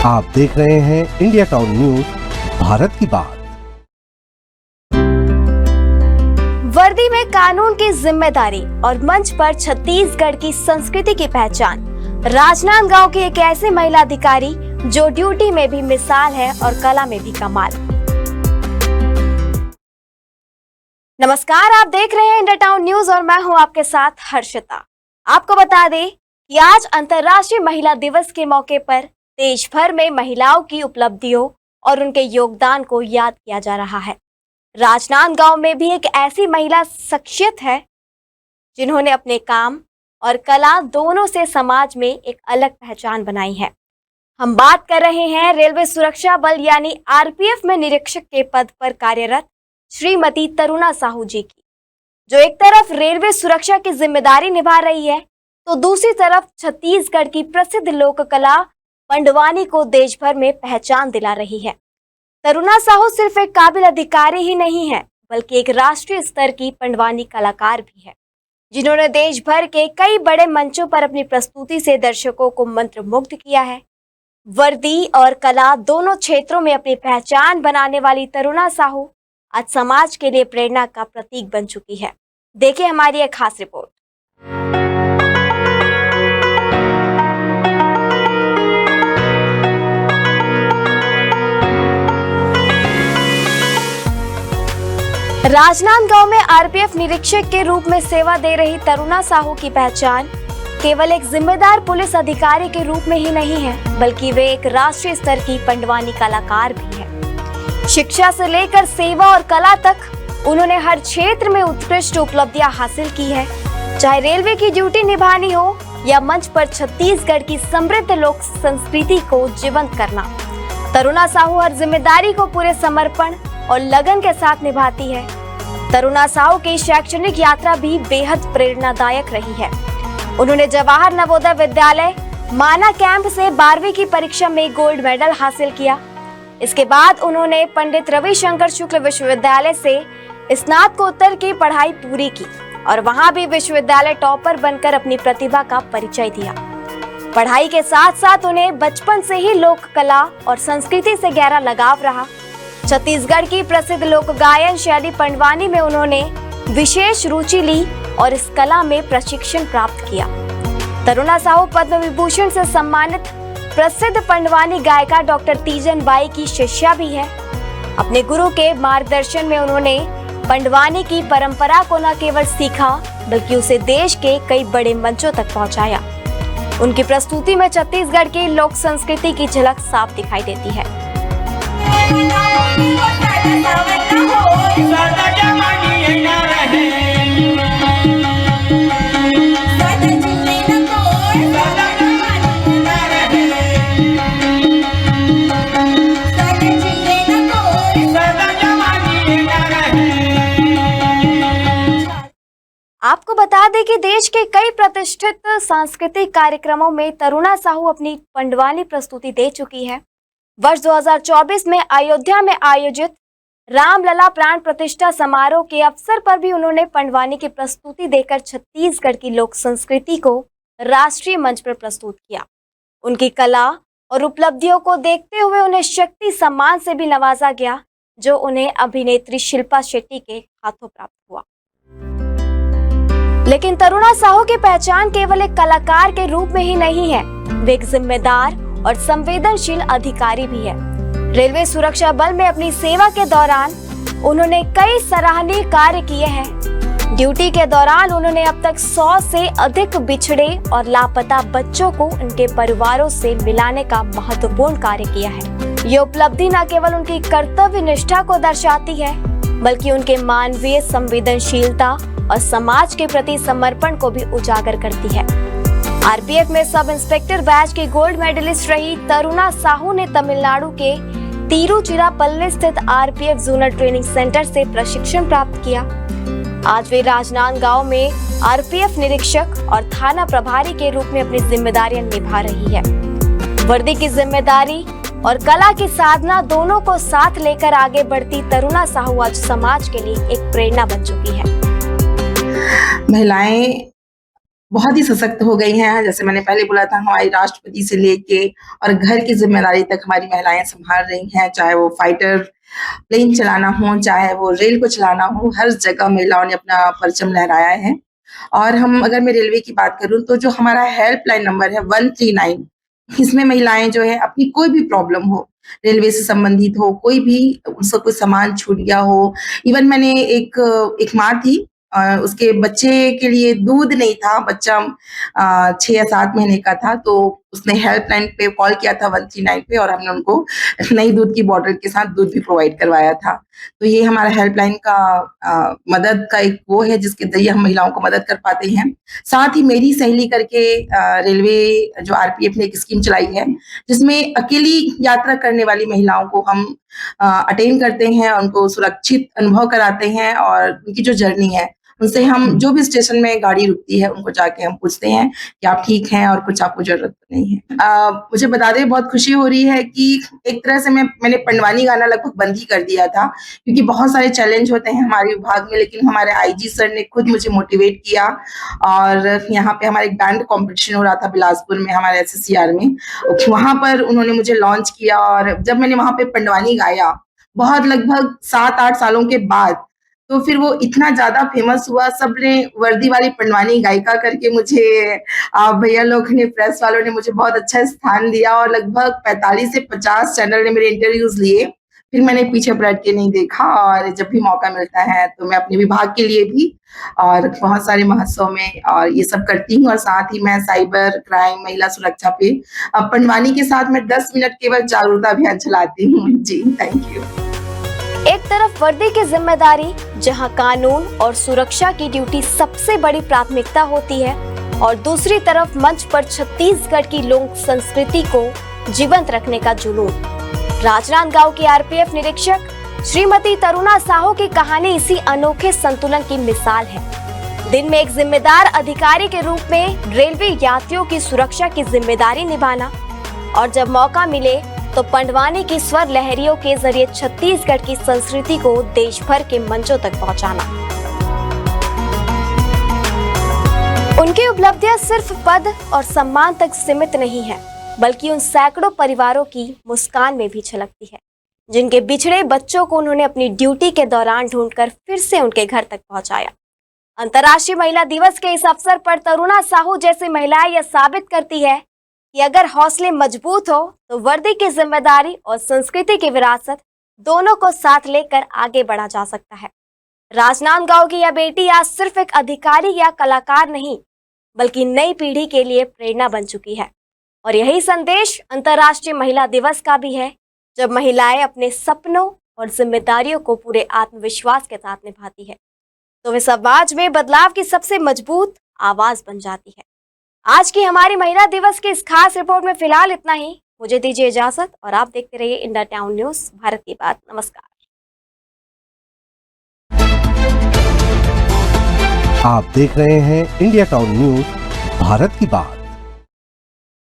आप देख रहे हैं इंडिया टाउन न्यूज, भारत की बात। वर्दी में कानून की जिम्मेदारी और मंच पर छत्तीसगढ़ की संस्कृति की पहचान। राजनांदगांव की एक ऐसी महिला अधिकारी जो ड्यूटी में भी मिसाल है और कला में भी कमाल। नमस्कार, आप देख रहे हैं इंडिया टाउन न्यूज और मैं हूं आपके साथ हर्षिता। आपको बता दें कि आज अंतर्राष्ट्रीय महिला दिवस के मौके पर देश भर में महिलाओं की उपलब्धियों और उनके योगदान को याद किया जा रहा है। राजनांदगांव में भी एक ऐसी महिला शख्सियत है जिन्होंने अपने काम और कला दोनों से समाज में एक अलग पहचान बनाई है। हम बात कर रहे हैं रेलवे सुरक्षा बल यानी आरपीएफ में निरीक्षक के पद पर कार्यरत श्रीमती तरुणा साहू जी की, जो एक तरफ रेलवे सुरक्षा की जिम्मेदारी निभा रही है तो दूसरी तरफ छत्तीसगढ़ की प्रसिद्ध लोक कला पंडवानी को देश भर में पहचान दिला रही है। तरुणा साहू सिर्फ एक काबिल अधिकारी ही नहीं है, बल्कि एक राष्ट्रीय स्तर की पंडवानी कलाकार भी है, जिन्होंने देश भर के कई बड़े मंचों पर अपनी प्रस्तुति से दर्शकों को मंत्रमुग्ध किया है। वर्दी और कला दोनों क्षेत्रों में अपनी पहचान बनाने वाली तरुणा साहू आज समाज के लिए प्रेरणा का प्रतीक बन चुकी है। देखिए हमारी एक खास रिपोर्ट। राजनांदगांव में आरपीएफ निरीक्षक के रूप में सेवा दे रही तरुणा साहू की पहचान केवल एक जिम्मेदार पुलिस अधिकारी के रूप में ही नहीं है, बल्कि वे एक राष्ट्रीय स्तर की पंडवानी कलाकार भी है। शिक्षा से लेकर सेवा और कला तक उन्होंने हर क्षेत्र में उत्कृष्ट उपलब्धियां हासिल की है। चाहे रेलवे की ड्यूटी निभानी हो या मंच पर छत्तीसगढ़ की समृद्ध लोक संस्कृति को जीवंत करना, तरुणा साहू हर जिम्मेदारी को पूरे समर्पण और लगन के साथ निभाती है। तरुणा साहू की शैक्षणिक यात्रा भी बेहद प्रेरणादायक रही है। उन्होंने जवाहर नवोदय विद्यालय माना कैंप से 12वीं की परीक्षा में गोल्ड मेडल हासिल किया। इसके बाद उन्होंने पंडित रविशंकर शुक्ल विश्वविद्यालय से स्नातकोत्तर की पढ़ाई पूरी की और वहां भी विश्वविद्यालय टॉपर बनकर अपनी प्रतिभा का परिचय दिया। पढ़ाई के साथ साथ उन्हें बचपन से ही लोक कला और संस्कृति से गहरा लगाव रहा। छत्तीसगढ़ की प्रसिद्ध लोक गायन शैली पंडवानी में उन्होंने विशेष रुचि ली और इस कला में प्रशिक्षण प्राप्त किया। तरुणा साहू पद्म विभूषण से सम्मानित प्रसिद्ध पंडवानी गायिका डॉक्टर तीजन बाई की शिष्या भी है। अपने गुरु के मार्गदर्शन में उन्होंने पंडवानी की परंपरा को न केवल सीखा, बल्कि उसे देश के कई बड़े मंचों तक पहुंचाया। उनकी प्रस्तुति में छत्तीसगढ़ की लोक संस्कृति की झलक साफ दिखाई देती है। आपको बता दें कि देश के कई प्रतिष्ठित सांस्कृतिक कार्यक्रमों में तरुणा साहू अपनी पंडवानी प्रस्तुति दे चुकी है। वर्ष 2024 में अयोध्या में आयोजित रामलला प्राण प्रतिष्ठा समारोह के अवसर पर भी उन्होंने पंडवानी की प्रस्तुति देकर छत्तीसगढ़ की लोक संस्कृति को राष्ट्रीय मंच पर प्रस्तुत किया। उनकी कला और उपलब्धियों को देखते हुए उन्हें शक्ति सम्मान से भी नवाजा गया, जो उन्हें अभिनेत्री शिल्पा शेट्टी के हाथों प्राप्त हुआ। लेकिन तरुणा साहू की पहचान केवल एक कलाकार के रूप में ही नहीं है, वे एक जिम्मेदार और संवेदनशील अधिकारी भी है। रेलवे सुरक्षा बल में अपनी सेवा के दौरान उन्होंने कई सराहनीय कार्य किए हैं। ड्यूटी के दौरान उन्होंने अब तक 100 से अधिक बिछड़े और लापता बच्चों को उनके परिवारों से मिलाने का महत्वपूर्ण कार्य किया है। ये उपलब्धि न केवल उनकी कर्तव्य निष्ठा को दर्शाती है, बल्कि उनके मानवीय संवेदनशीलता और समाज के प्रति समर्पण को भी उजागर करती है। आरपीएफ में सब इंस्पेक्टर बैच की गोल्ड मेडलिस्ट रही तरुणा साहू ने तमिलनाडु के तिरुचिरापल्ली स्थित आरपीएफ जोनल ट्रेनिंग सेंटर से प्रशिक्षण प्राप्त किया। आज वे राजनांदगांव में आरपीएफ निरीक्षक और थाना प्रभारी के रूप में अपनी जिम्मेदारियां निभा रही है। वर्दी की जिम्मेदारी और कला की साधना दोनों को साथ लेकर आगे बढ़ती तरुणा साहू आज समाज के लिए एक प्रेरणा बन चुकी है। महिलाएं बहुत ही सशक्त हो गई हैं। जैसे मैंने पहले बोला था, हमारी राष्ट्रपति से लेके और घर की ज़िम्मेदारी तक हमारी महिलाएँ सँभाल रही हैं, चाहे वो फाइटर प्लेन चलाना हो, चाहे वो रेल को चलाना हो, हर जगह महिलाओं ने अपना परचम लहराया है। और अगर मैं रेलवे की बात करूँ, तो जो हमारा हेल्पलाइन नंबर है 139, इसमें महिलाएँ जो है अपनी कोई भी प्रॉब्लम हो, रेलवे से संबंधित हो, कोई भी उसका कोई सामान छूट गया हो, इवन मैंने एक माँ थी, उसके बच्चे के लिए दूध नहीं था, बच्चा 6 या 7 महीने का था, तो उसने हेल्पलाइन पे कॉल किया था 139 पे, और हमने उनको नई दूध की बॉटल के साथ दूध भी प्रोवाइड करवाया था। तो ये हमारा हेल्पलाइन का मदद का एक वो है जिसके ज़रिए हम महिलाओं को मदद कर पाते हैं। साथ ही मेरी सहेली करके रेलवे जो आरपीएफ ने एक स्कीम चलाई है, जिसमें अकेली यात्रा करने वाली महिलाओं को हम अटेंड करते हैं, उनको सुरक्षित अनुभव कराते हैं, और उनकी जो जर्नी है, उनसे हम जो भी स्टेशन में गाड़ी रुकती है, उनको जाके हम पूछते हैं कि आप ठीक हैं और कुछ आपको ज़रूरत तो नहीं है। मुझे बताते हुए बहुत खुशी हो रही है कि एक तरह से मैंने पंडवानी गाना लगभग बंद ही कर दिया था, क्योंकि बहुत सारे चैलेंज होते हैं हमारे विभाग में, लेकिन हमारे आईजी सर ने खुद मुझे मोटिवेट किया, और यहाँ पे हमारा एक बैंड कॉम्पिटिशन हो रहा था बिलासपुर में, हमारे एसएससीआर में, वहाँ पर उन्होंने मुझे लॉन्च किया, और जब मैंने वहाँ पे पंडवानी गाया, बहुत लगभग 7-8 सालों के बाद, तो फिर वो इतना ज़्यादा फेमस हुआ, सबने वर्दी वाली पंडवानी गायिका करके मुझे भैया लोग ने, प्रेस वालों ने मुझे बहुत अच्छा स्थान दिया, और लगभग 45 से 50 चैनल ने मेरे इंटरव्यूज़ लिए। फिर मैंने पीछे पलट के नहीं देखा, और जब भी मौका मिलता है तो मैं अपने विभाग के लिए भी और बहुत सारे महोत्सव में और ये सब करती हूँ, और साथ ही मैं साइबर क्राइम, महिला सुरक्षा पे पंडवानी के साथ मैं 10 मिनट केवल जागरूकता अभियान चलाती हूँ। जी, थैंक यू। एक तरफ वर्दी की जिम्मेदारी, जहां कानून और सुरक्षा की ड्यूटी सबसे बड़ी प्राथमिकता होती है, और दूसरी तरफ मंच पर छत्तीसगढ़ की लोक संस्कृति को जीवंत रखने का जुनून। राजनांदगांव की आरपीएफ निरीक्षक श्रीमती तरुणा साहू की कहानी इसी अनोखे संतुलन की मिसाल है। दिन में एक जिम्मेदार अधिकारी के रूप में रेलवे यात्रियों की सुरक्षा की जिम्मेदारी निभाना, और जब मौका मिले तो पंडवानी की स्वर लहरियों के जरिए छत्तीसगढ़ की संस्कृति को देश भर के मंचों तक पहुंचाना। उनकी उपलब्धियां सिर्फ पद और सम्मान तक सीमित नहीं है, बल्कि उन सैकड़ों परिवारों की मुस्कान में भी झलकती है, जिनके बिछड़े बच्चों को उन्होंने अपनी ड्यूटी के दौरान ढूंढकर फिर से उनके घर तक पहुंचाया। अंतर्राष्ट्रीय महिला दिवस के इस अवसर पर तरुणा साहू जैसी महिलाएं यह साबित करती है कि अगर हौसले मजबूत हो तो वर्दी की जिम्मेदारी और संस्कृति की विरासत दोनों को साथ लेकर आगे बढ़ा जा सकता है। राजनांदगांव की यह बेटी आज सिर्फ एक अधिकारी या कलाकार नहीं, बल्कि नई पीढ़ी के लिए प्रेरणा बन चुकी है, और यही संदेश अंतर्राष्ट्रीय महिला दिवस का भी है, जब महिलाएं अपने सपनों और जिम्मेदारियों को पूरे आत्मविश्वास के साथ निभाती है, तो वे समाज में बदलाव की सबसे मजबूत आवाज बन जाती है। आज की हमारी महिला दिवस की इस खास रिपोर्ट में फिलहाल इतना ही। मुझे दीजिए इजाजत, और आप देखते रहिए इंडिया टाउन न्यूज, भारत की बात। नमस्कार। आप देख रहे हैं इंडिया टाउन न्यूज, भारत की बात।